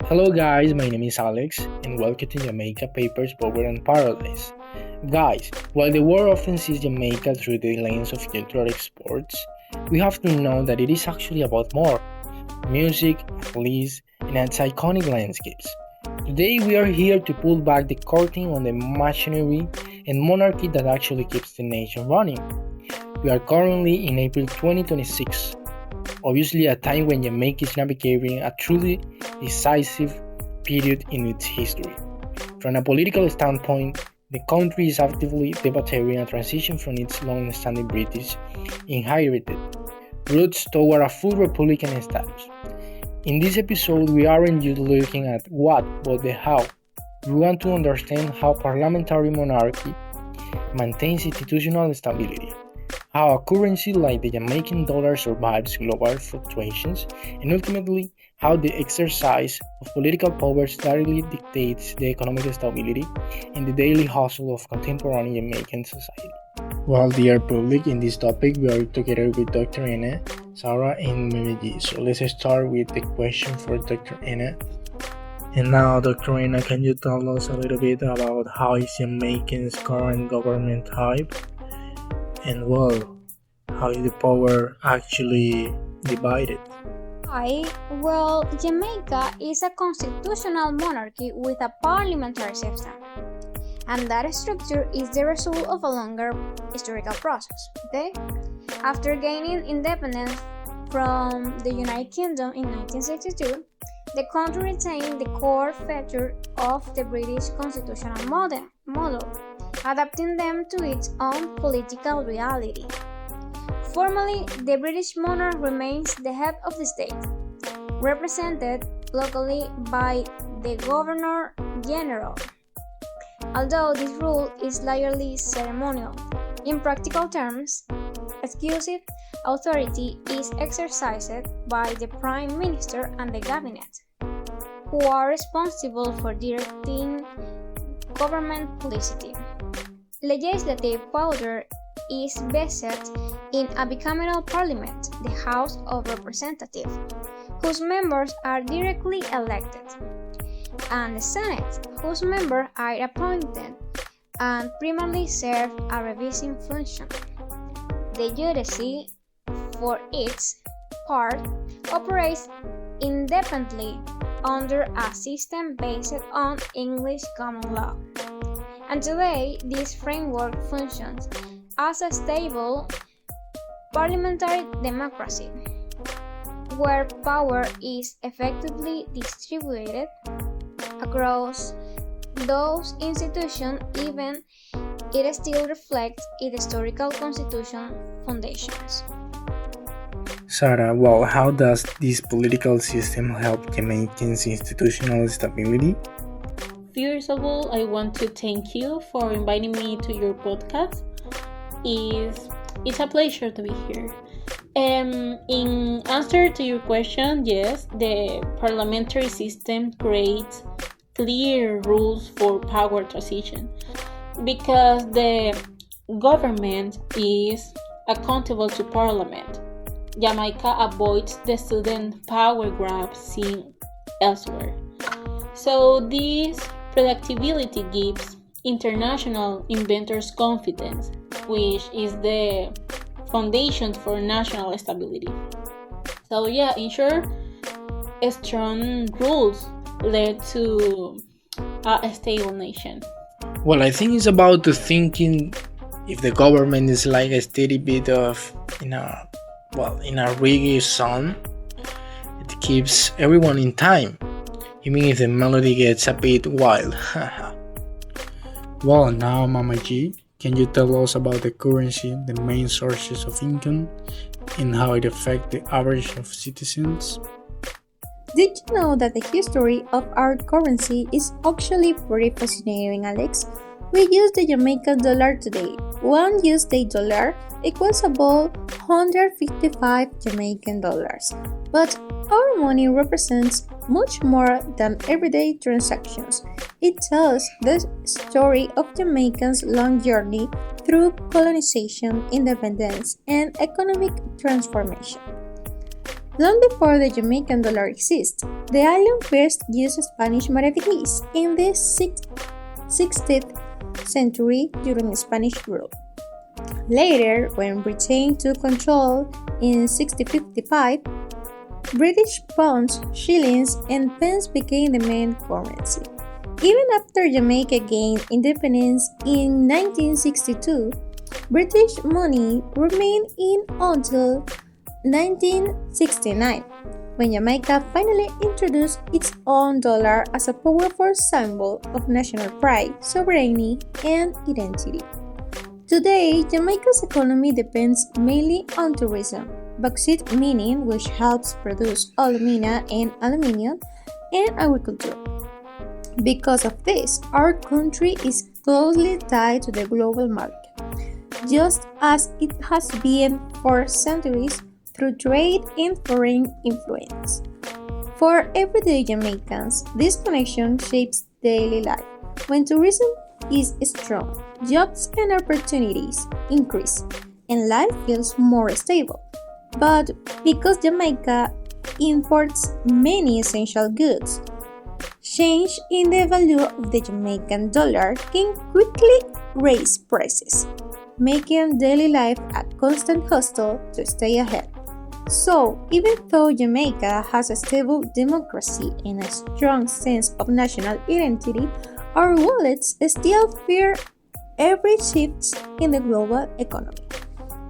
Hello guys, my name is Alex and welcome to Jamaica Papers, Power and Paradise. Guys, while the world often sees Jamaica through the lens of cultural exports, we have to know that it is actually about more music, athletes, and its iconic landscapes. Today we are here to pull back the curtain on the machinery and monarchy that actually keeps the nation running. We are currently in April 2026, obviously a time when Jamaica is navigating a truly decisive period in its history. From a political standpoint, the country is actively debating a transition from its long-standing British inherited roots toward a full Republican status. In this episode, we aren't just looking at what, but the how. We want to understand how parliamentary monarchy maintains institutional stability, how a currency like the Jamaican dollar survives global fluctuations, and ultimately, how the exercise of political powers directly dictates the economic stability and the daily hustle of contemporary Jamaican society. Well, dear public, in this topic, we are together with Dr. Anna, Sarah, and Mimi. So let's start with the question for Dr. Anna. And now, Dr. Anna, can you tell us a little bit about how is Jamaican's current government type? And well, how is the power actually divided? Jamaica is a constitutional monarchy with a parliamentary system, and that structure is the result of a longer historical process. Okay? After gaining independence from the United Kingdom in 1962, the country retained the core feature of the British constitutional model, adapting them to its own political reality. Formally, the British monarch remains the head of the state, represented locally by the Governor-General. Although this rule is largely ceremonial, in practical terms, exclusive authority is exercised by the Prime Minister and the Cabinet, who are responsible for directing government policy. Legislative power is vested in a bicameral parliament, the House of Representatives, whose members are directly elected, and the Senate, whose members are appointed and primarily serve a reviewing function. The judiciary, for its part, operates independently under a system based on English common law. And today, this framework functions as a stable parliamentary democracy, where power is effectively distributed across those institutions, even it still reflects its historical constitutional foundations. Sarah, well, how does this political system help Jamaican's institutional stability? First of all, I want to thank you for inviting me to your podcast. It's a pleasure to be here. In answer to your question, yes, the parliamentary system creates clear rules for power transition because the government is accountable to parliament. Jamaica avoids the sudden power grab seen elsewhere. So this predictability gives international investors confidence, which is the foundation for national stability. So yeah, in short, strong rules led to a stable nation. Well, I think it's about the thinking if the government is like a steady bit of in a reggae song, it keeps everyone in time, even if the melody gets a bit wild. Well, now Mama G, can you tell us about the currency, the main sources of income, and how it affects the average of citizens? Did you know that the history of our currency is actually pretty fascinating, Alex? We use the Jamaican dollar today. One USD dollar equals about 155 Jamaican dollars. But our money represents much more than everyday transactions. It tells the story of Jamaica's long journey through colonization, independence, and economic transformation. Long before the Jamaican dollar exists, the island first used Spanish maravedís in the 16th century during Spanish rule. Later, when Britain took control in 1655, British pounds, shillings, and pence became the main currency. Even after Jamaica gained independence in 1962, British money remained in until 1969, when Jamaica finally introduced its own dollar as a powerful symbol of national pride, sovereignty, and identity. Today, Jamaica's economy depends mainly on tourism, bauxite mining, which helps produce alumina and aluminium, and agriculture. Because of this, our country is closely tied to the global market, just as it has been for centuries through trade and foreign influence. For everyday Jamaicans, this connection shapes daily life. When tourism is strong, jobs and opportunities increase, and life feels more stable. But because Jamaica imports many essential goods, change in the value of the Jamaican dollar can quickly raise prices, making daily life a constant hustle to stay ahead. So, even though Jamaica has a stable democracy and a strong sense of national identity, our wallets still fear every shift in the global economy.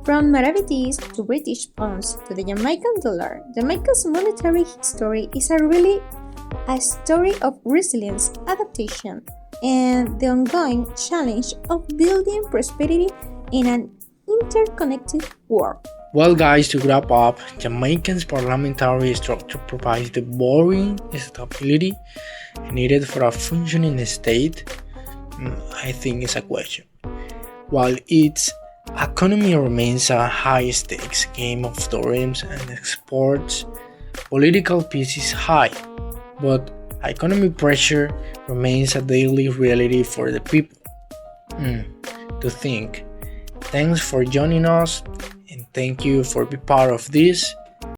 From maravedís to British pounds to the Jamaican dollar, Jamaica's monetary history is a story of resilience, adaptation, and the ongoing challenge of building prosperity in an interconnected world. Well, guys, to wrap up, Jamaican's parliamentary structure provides the boring stability needed for a functioning state. I think it's a question. While its economy remains a high-stakes game of tourism and exports, political peace is high, but economic pressure remains a daily reality for the people. To think. Thanks for joining us, and thank you for being part of this.